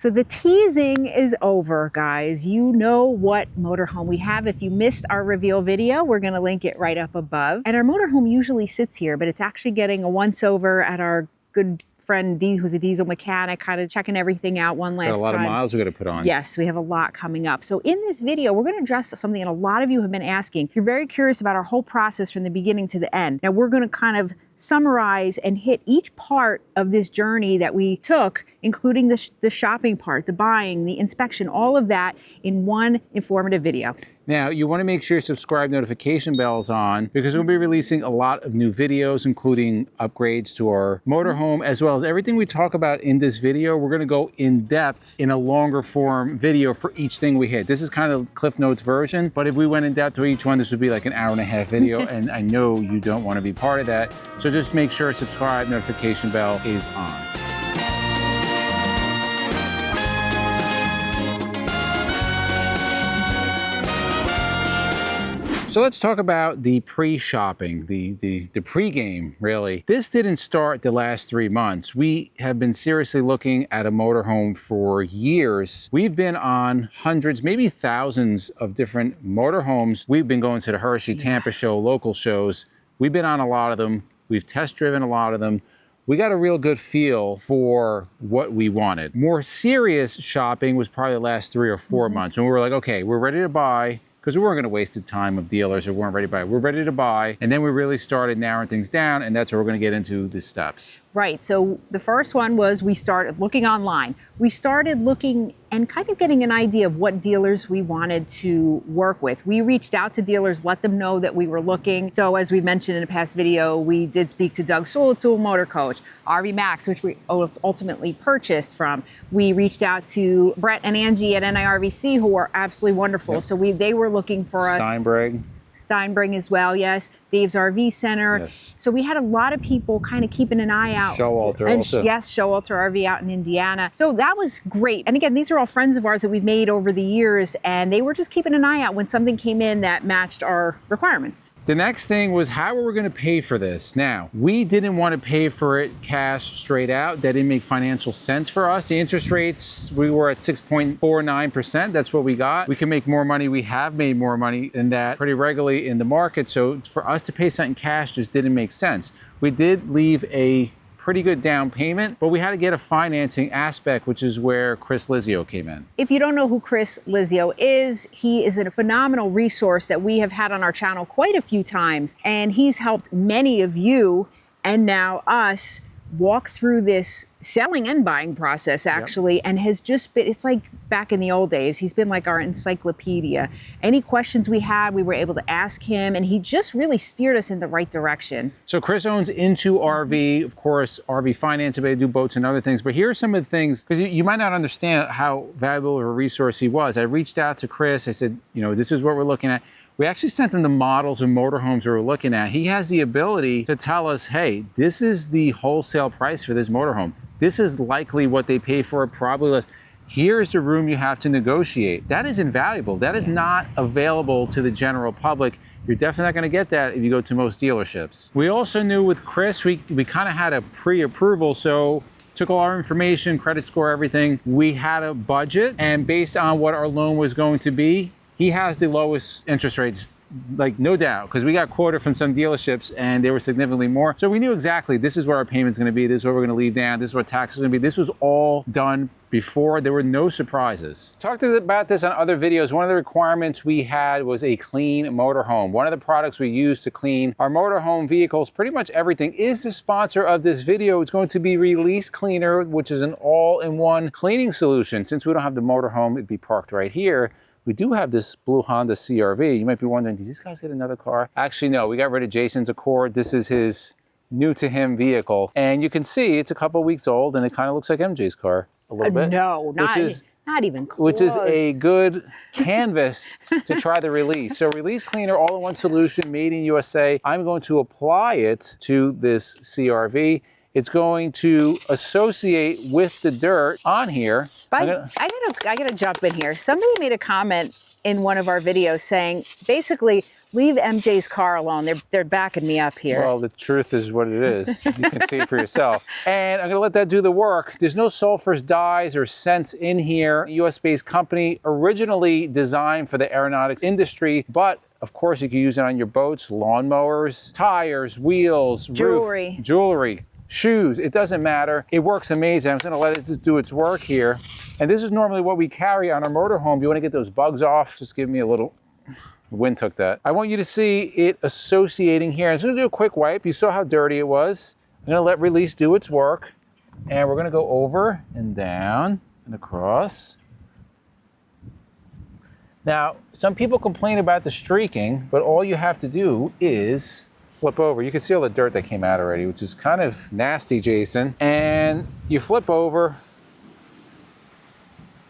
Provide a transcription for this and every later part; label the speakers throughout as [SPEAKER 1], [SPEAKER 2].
[SPEAKER 1] So the teasing is over, guys. You know what motorhome we have. If you missed our reveal video, we're gonna link it right up above. And our motorhome usually sits here, but it's actually getting a once over at our good friend D, who's a diesel mechanic, kind of checking everything out one last time.
[SPEAKER 2] Got a lot of miles we got to put on.
[SPEAKER 1] Yes, we have a lot coming up. So in this video, we're going to address something that a lot of you have been asking. You're very curious about our whole process from the beginning to the end. Now we're going to kind of summarize and hit each part of this journey that we took, including the shopping part, the buying, the inspection, all of that in one informative video.
[SPEAKER 2] Now, you want to make sure your subscribe notification bell is on because we'll be releasing a lot of new videos, including upgrades to our motorhome, as well as everything we talk about in this video. We're going to go in depth in a longer form video for each thing we hit. This is kind of Cliff Notes version, but if we went in depth to each one, this would be like an hour-and-a-half video, and I know you don't want to be part of that. So just make sure subscribe notification bell is on. So let's talk about the pre-shopping, the pre-game, really. This didn't start the last 3 months. We have been seriously looking at a motorhome for years. We've been on hundreds, maybe thousands of different motorhomes. We've been going to the Hershey, Tampa show, local shows. We've been on a lot of them. We've test driven a lot of them. We got a real good feel for what we wanted. More serious shopping was probably the last 3 or 4 months. And we were like, okay, we're ready to buy, because we weren't going to waste the time of dealers who weren't ready to buy. We're ready to buy, and then we really started narrowing things down, and that's where we're going to get into the steps.
[SPEAKER 1] Right, so the first one was we started looking online. We started looking and kind of getting an idea of what dealers we wanted to work with. We reached out to dealers, let them know that we were looking. So as we mentioned in a past video, we did speak to Doug Sewell, Motor Coach, RV Max, which we ultimately purchased from. We reached out to Brett and Angie at NIRVC, who are absolutely wonderful. Yep. So they were looking for us. Steinberg as well, yes. Dave's RV Center.
[SPEAKER 2] Yes.
[SPEAKER 1] So we had a lot of people kind of keeping an eye out.
[SPEAKER 2] Showalter also.
[SPEAKER 1] Yes, Showalter RV out in Indiana. So that was great. And again, these are all friends of ours that we've made over the years, and they were just keeping an eye out when something came in that matched our requirements.
[SPEAKER 2] The next thing was how were we going to pay for this? Now, we didn't want to pay for it cash straight out. That didn't make financial sense for us. The interest rates, we were at 6.49%. That's what we got. We can make more money. We have made more money than that pretty regularly in the market. So for us to pay something cash just didn't make sense. We did leave a pretty good down payment, but we had to get a financing aspect, which is where Chris Lizio came in.
[SPEAKER 1] If you don't know who Chris Lizio is, he is a phenomenal resource that we have had on our channel quite a few times, and he's helped many of you and now us walk through this selling and buying process, actually. Yep. And has just been, it's like back in the old days, he's been like our encyclopedia. Any questions we had, we were able to ask him, and he just really steered us in the right direction.
[SPEAKER 2] So Chris owns Into RV, of course, RV finance, able to do boats and other things, but here are some of the things, because you might not understand how valuable of a resource he was. I reached out to Chris, I said, you know, this is what we're looking at. We actually sent him the models of motorhomes we were looking at. He has the ability to tell us, hey, this is the wholesale price for this motorhome. This is likely what they pay for it, probably less. Here's the room you have to negotiate. That is invaluable. That is not available to the general public. You're definitely not going to get that if you go to most dealerships. We also knew with Chris, we kind of had a pre-approval, so took all our information, credit score, everything. We had a budget, and based on what our loan was going to be, he has the lowest interest rates, like no doubt, because we got quoted from some dealerships and they were significantly more. So we knew exactly this is what our payment's going to be, this is what we're going to leave down, this is what taxes are going to be. This was all done before. There were no surprises. Talked about this on other videos. One of the requirements we had was a clean motorhome. One of the products we use to clean our motorhome vehicles, pretty much everything, is the sponsor of this video. It's going to be Release Cleaner, which is an all-in-one cleaning solution. Since we don't have the motorhome, it'd be parked right here. We do have this blue Honda CRV. You might be wondering, did these guys get another car? Actually, no, we got rid of Jason's Accord. This is his new to him vehicle. And you can see it's a couple weeks old and it kind of looks like MJ's car a little bit.
[SPEAKER 1] No, not even close.
[SPEAKER 2] Which is a good canvas to try the Release. So Release Cleaner, all-in-one solution, made in USA. I'm going to apply it to this CRV. It's going to associate with the dirt on here.
[SPEAKER 1] I gotta jump in here. Somebody made a comment in one of our videos saying, basically, leave MJ's car alone. They're backing me up here.
[SPEAKER 2] Well, the truth is what it is. You can see it for yourself. And I'm gonna let that do the work. There's no sulfurs, dyes, or scents in here. A US-based company, originally designed for the aeronautics industry, but of course you can use it on your boats, lawnmowers, tires, wheels,
[SPEAKER 1] jewelry.
[SPEAKER 2] Roof, jewelry, shoes, it doesn't matter. It works amazing. I'm just gonna let it just do its work here. And this is normally what we carry on our motorhome. If you wanna get those bugs off, just give me a little, the wind took that. I want you to see it associating here. I'm just gonna do a quick wipe. You saw how dirty it was. I'm gonna let release do its work. And we're gonna go over and down and across. Now, some people complain about the streaking, but all you have to do is flip over. You can see all the dirt that came out already, which is kind of nasty, Jason. And you flip over.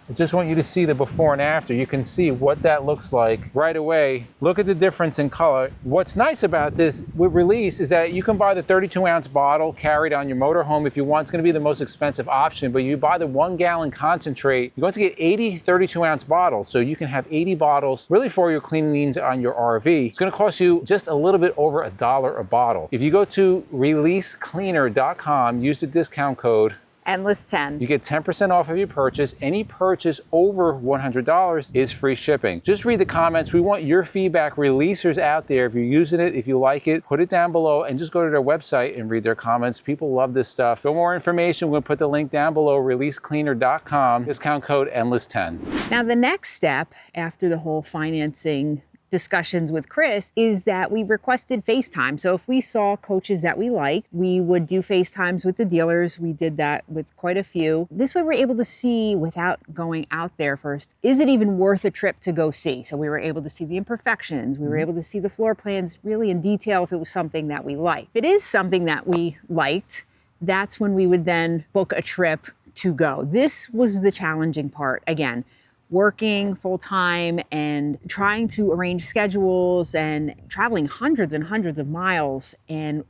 [SPEAKER 2] I just want you to see the before and after. You can see what that looks like right away. Look at the difference in color. What's nice about this with release is that you can buy the 32-ounce bottle, carry it on your motorhome if you want. It's gonna be the most expensive option, but you buy the 1 gallon concentrate, you're going to get 80 32-ounce bottles. So you can have 80 bottles really for your cleaning needs on your RV. It's gonna cost you just a little bit over $1 a bottle. If you go to releasecleaner.com, use the discount code
[SPEAKER 1] Endless10.
[SPEAKER 2] You get 10% off of your purchase. Any purchase over $100 is free shipping. Just read the comments. We want your feedback. Releasers out there, if you're using it, if you like it, put it down below and just go to their website and read their comments. People love this stuff. For more information, we'll put the link down below, releasecleaner.com, discount code Endless10.
[SPEAKER 1] Now the next step after the whole financing discussions with Chris is that we requested FaceTime. So if we saw coaches that we liked, we would do FaceTimes with the dealers. We did that with quite a few. This way we're able to see without going out there first, is it even worth a trip to go see? So we were able to see the imperfections. We were able to see the floor plans really in detail if it was something that we liked. If it is something that we liked, that's when we would then book a trip to go. This was the challenging part. Again, working full-time and trying to arrange schedules and traveling hundreds and hundreds of miles and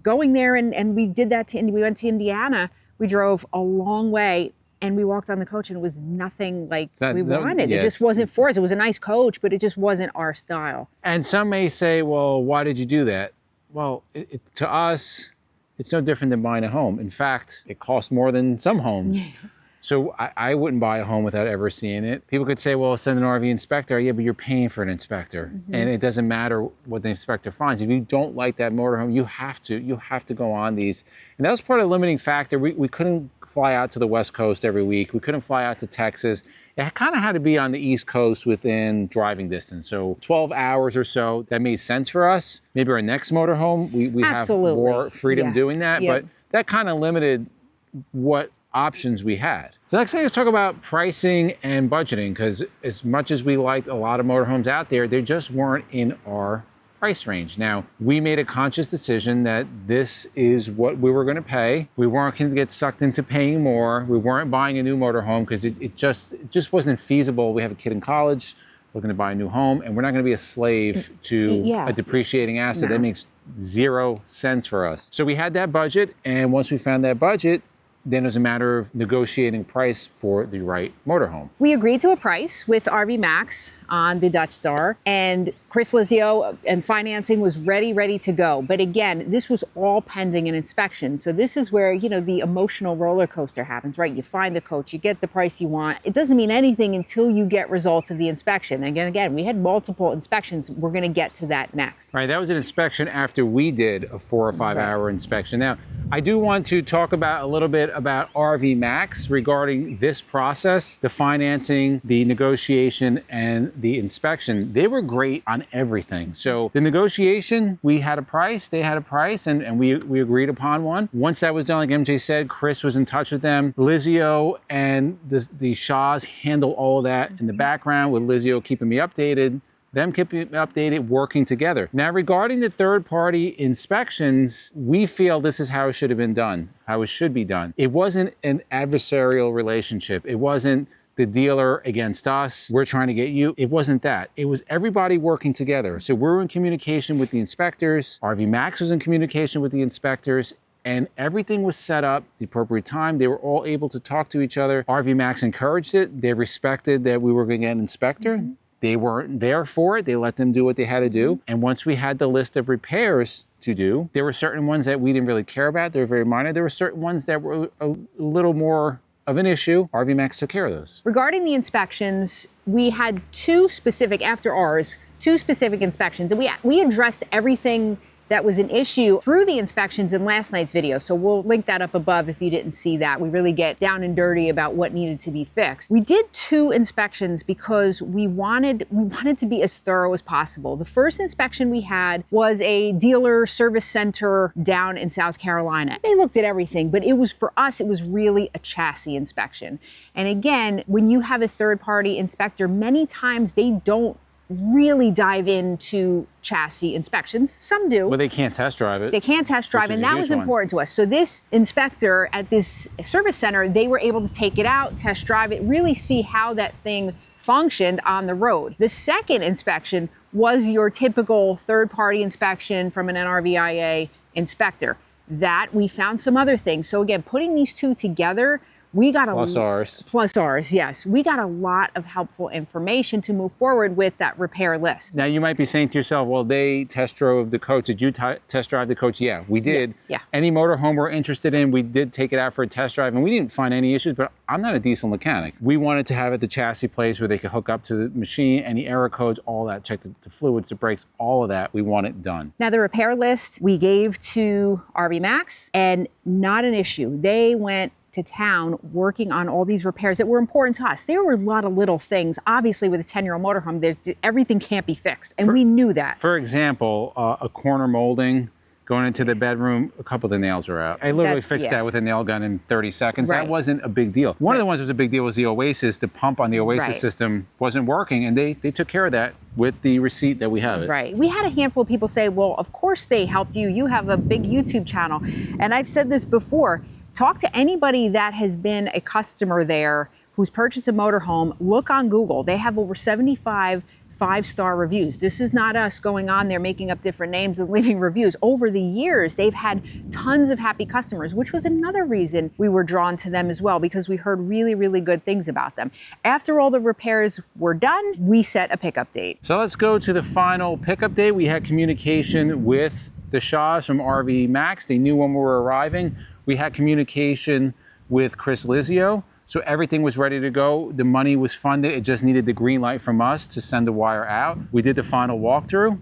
[SPEAKER 1] going there. And we did that. We went to Indiana. We drove a long way and we walked on the coach and it was nothing like we wanted.
[SPEAKER 2] Yes.
[SPEAKER 1] It just wasn't for us. It was a nice coach, but it just wasn't our style.
[SPEAKER 2] And some may say, well, why did you do that? Well, to us, it's no different than buying a home. In fact, it costs more than some homes. So I wouldn't buy a home without ever seeing it. People could say, well, send an RV inspector. Yeah, but you're paying for an inspector. And it doesn't matter what the inspector finds. If you don't like that motorhome, you have to go on these. And that was part of the limiting factor. We couldn't fly out to the West Coast every week. We couldn't fly out to Texas. It kind of had to be on the East Coast within driving distance. So 12 hours or so, that made sense for us. Maybe our next motorhome, we have more freedom doing that. But that kind of limited what options we had. So next thing is talk about pricing and budgeting, because as much as we liked a lot of motorhomes out there, they just weren't in our price range. Now, we made a conscious decision that this is what we were going to pay. We weren't going to get sucked into paying more. We weren't buying a new motorhome because it just wasn't feasible. We have a kid in college looking to buy a new home, and we're not going to be a slave to a depreciating asset. That makes 0 sense for us. So we had that budget, and once we found that budget, then it was a matter of negotiating price for the right motorhome.
[SPEAKER 1] We agreed to a price with RV Max on the Dutch Star, and Chris Lizio and financing was ready to go. But again, this was all pending an inspection. So this is where, the emotional roller coaster happens, right? You find the coach, you get the price you want. It doesn't mean anything until you get results of the inspection. And again, we had multiple inspections. We're going to get to that next.
[SPEAKER 2] Right, that was an inspection after we did a 4 or 5 hour inspection. Now, I do want to talk about a little bit about RV Max regarding this process, the financing, the negotiation, and the inspection. They were great on everything. So the negotiation, we had a price, they had a price, and we agreed upon one. Once that was done, like MJ said, Chris was in touch with them. Lizio and the Shaws handle all of that in the background, with Lizio keeping me updated, them keeping me updated, working together. Now, regarding the third-party inspections, we feel this is how it should have been done, how it should be done. It wasn't an adversarial relationship. It wasn't the dealer against us, we're trying to get you. It wasn't that. It was everybody working together. So we're in communication with the inspectors. RV Max was in communication with the inspectors. and everything was set up the appropriate time. They were all able to talk to each other. RV Max encouraged it. They respected that we were going to get an inspector. They weren't there for it. They let them do what they had to do. And once we had the list of repairs to do, there were certain ones that we didn't really care about. They were very minor. There were certain ones that were a little more of an issue. RV Max took care of those.
[SPEAKER 1] Regarding the inspections, we had two specific inspections, and we addressed everything that was an issue through the inspections in last night's video. So we'll link that up above if you didn't see that. We really get down and dirty about what needed to be fixed. We did 2 inspections because we wanted to be as thorough as possible. The first inspection we had was a dealer service center down in South Carolina. They looked at everything, but for us, it was really a chassis inspection. And again, when you have a third-party inspector, many times they don't really dive into chassis inspections. Some do.
[SPEAKER 2] Well, they can't test drive it.
[SPEAKER 1] They can't test drive, and that was important to us. So this inspector at this service center, they were able to take it out, test drive it, really see how that thing functioned on the road. The second inspection was your typical third-party inspection from an NRVIA inspector. That we found some other things. So again, putting these two together, we got
[SPEAKER 2] plus ours,
[SPEAKER 1] yes. We got a lot of helpful information to move forward with that repair list.
[SPEAKER 2] Now you might be saying to yourself, well, they test drove the coach. Did you test drive the coach? Yeah, we did.
[SPEAKER 1] Yes. Yeah.
[SPEAKER 2] Any motorhome we're interested in, we did take it out for a test drive, and we didn't find any issues, but I'm not a diesel mechanic. We wanted to have it the chassis place where they could hook up to the machine, any error codes, all that, check the fluids, the brakes, all of that, we want it done.
[SPEAKER 1] Now the repair list we gave to RV Max, and not an issue. They went to town working on all these repairs that were important to us. There were a lot of little things. Obviously, with a 10-year-old motorhome, everything can't be fixed, and we knew that.
[SPEAKER 2] For example, a corner molding going into the bedroom, a couple of the nails are out. I literally fixed that with a nail gun in 30 seconds. Right. That wasn't a big deal. One of the ones that was a big deal was the Oasis. The pump on the Oasis system wasn't working, and they took care of that with the receipt that we have it.
[SPEAKER 1] Right. We had a handful of people say, well, of course they helped you. You have a big YouTube channel. And I've said this before, talk to anybody that has been a customer there who's purchased a motorhome. Look on Google. They have over 75 5-star reviews. This is not us going on there making up different names and leaving reviews. Over the years, they've had tons of happy customers, which was another reason we were drawn to them as well, because we heard really, really good things about them. After all the repairs were done, we set a pickup date.
[SPEAKER 2] So let's go to the final pickup date. We had communication with the Shaws from RV Max. They knew when we were arriving. We had communication with Chris Lizio, so everything was ready to go. The money was funded. It just needed the green light from us to send the wire out. We did the final walkthrough.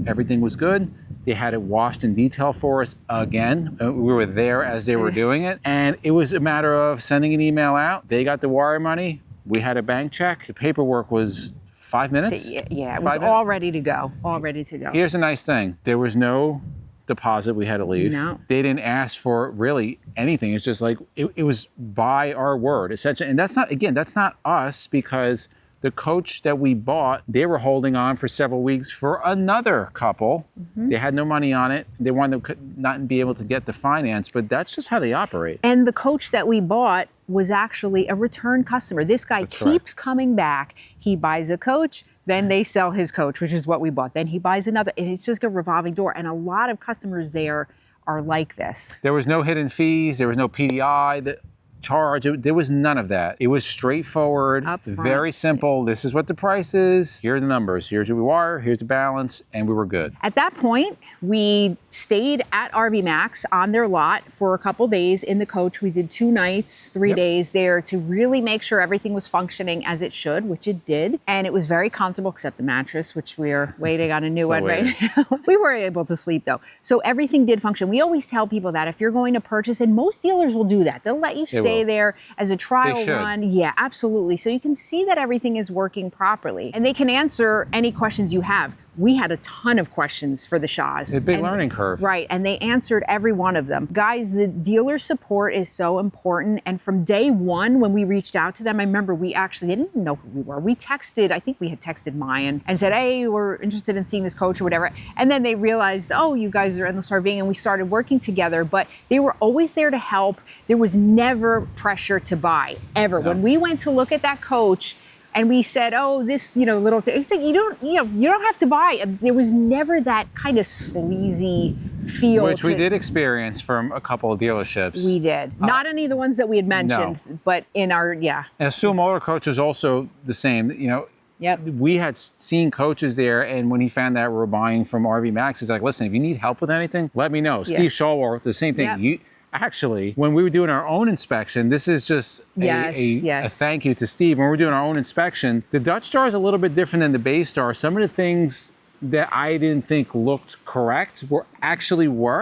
[SPEAKER 2] Everything was good. They had it washed in detail for us again. We were there as they were doing it. And it was a matter of sending an email out. They got the wire money. We had a bank check. The paperwork was 5 minutes.
[SPEAKER 1] Yeah, it was all ready to go. All ready to go.
[SPEAKER 2] Here's the nice thing. There was no deposit we had to leave.
[SPEAKER 1] No.
[SPEAKER 2] They didn't ask for really anything. It's just like, it was by our word, essentially. And that's not us, because the coach that we bought, they were holding on for several weeks for another couple. They had no money on it. They wanted to not be able to get the finance, but that's just how they operate.
[SPEAKER 1] And the coach that we bought was actually a return customer. This guy keeps coming back. He buys a coach, then they sell his coach, which is what we bought. Then he buys another, and it's just a revolving door. And a lot of customers there are like this.
[SPEAKER 2] There was no hidden fees. There was no PDI charge. There was none of that. It was straightforward, very simple. This is what the price is. Here are the numbers. Here's your wire. Here's the balance, and we were good.
[SPEAKER 1] At that point, we stayed at RV Max on their lot for a couple days in the coach. We did 2 nights, 3 days there to really make sure everything was functioning as it should, which it did. And it was very comfortable, except the mattress, which we are waiting on a new one right now. We were able to sleep though. So everything did function. We always tell people that if you're going to purchase, and most dealers will do that, they'll let you stay there as a trial run. Yeah, absolutely. So you can see that everything is working properly, and they can answer any questions you have. We had a ton of questions for the Shaws.
[SPEAKER 2] A big learning curve.
[SPEAKER 1] Right, and they answered every one of them. Guys, the dealer support is so important, and from day one when we reached out to them, I remember they didn't even know who we were. We texted, I think we had texted Mayan and said, hey, we're interested in seeing this coach or whatever. And then they realized, oh, you guys are Endless RVing, and we started working together, but they were always there to help. There was never pressure to buy, ever. No. When we went to look at that coach, and we said, oh, this, little thing. It's like, you don't have to buy. There was never that kind of sleazy feel.
[SPEAKER 2] Which we did experience from a couple of dealerships.
[SPEAKER 1] We did. Not any of the ones that we had mentioned, but in our,
[SPEAKER 2] And Sul Motor Coach was also the same. You know,
[SPEAKER 1] Yep.
[SPEAKER 2] we had seen coaches there, and when he found out we were buying from RV Max, he's like, listen, if you need help with anything, let me know. Steve Shawwar, the same thing.
[SPEAKER 1] Yep.
[SPEAKER 2] Actually, when we were doing our own inspection, this is just a thank you to Steve. When we're doing our own inspection, the Dutch Star is a little bit different than the Bay Star. Some of the things that I didn't think looked correct were,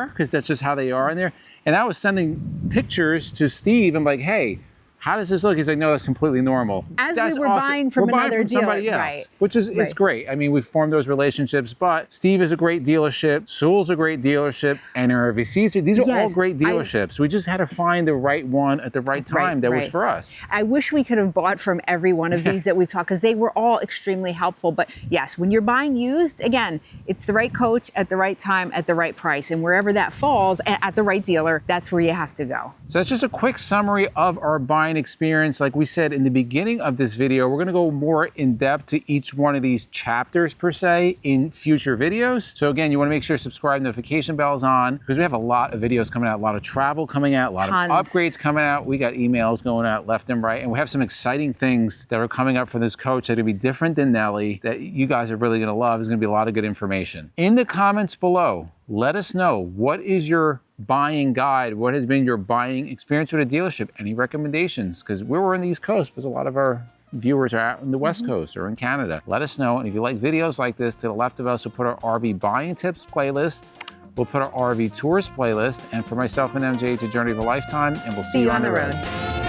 [SPEAKER 2] because that's just how they are in there. And I was sending pictures to Steve. I'm like, hey, how does this look? He's like, no, that's completely normal.
[SPEAKER 1] As we were buying from another dealer,
[SPEAKER 2] somebody else, which is it's great. I mean, we've formed those relationships, but Steve is a great dealership, Sul's a great dealership, and RVC's, these are all great dealerships. We just had to find the right one at the right time that was for us.
[SPEAKER 1] I wish we could have bought from every one of these that we've talked, because they were all extremely helpful. But yes, when you're buying used, again, it's the right coach at the right time at the right price, and wherever that falls at the right dealer, that's where you have to go.
[SPEAKER 2] So that's just a quick summary of our buying experience. Like we said in the beginning of this video, we're going to go more in depth to each one of these chapters per se in future videos. So again, you want to make sure subscribe, notification bells on, because we have a lot of videos coming out, a lot of travel coming out, a lot of upgrades coming out. We got emails going out left and right, and we have some exciting things that are coming up for this coach that are going to be different than Nelly, that you guys are really going to love. There's going to be a lot of good information. In the comments below, let us know, what is your buying guide? What has been your buying experience with a dealership? Any recommendations? Because we were in the East Coast, because a lot of our viewers are out in the West Coast or in Canada. Let us know. And if you like videos like this, to the left of us, we'll put our RV buying tips playlist. We'll put our RV tours playlist. And for myself and MJ, it's a journey of a lifetime, and we'll see you on the road.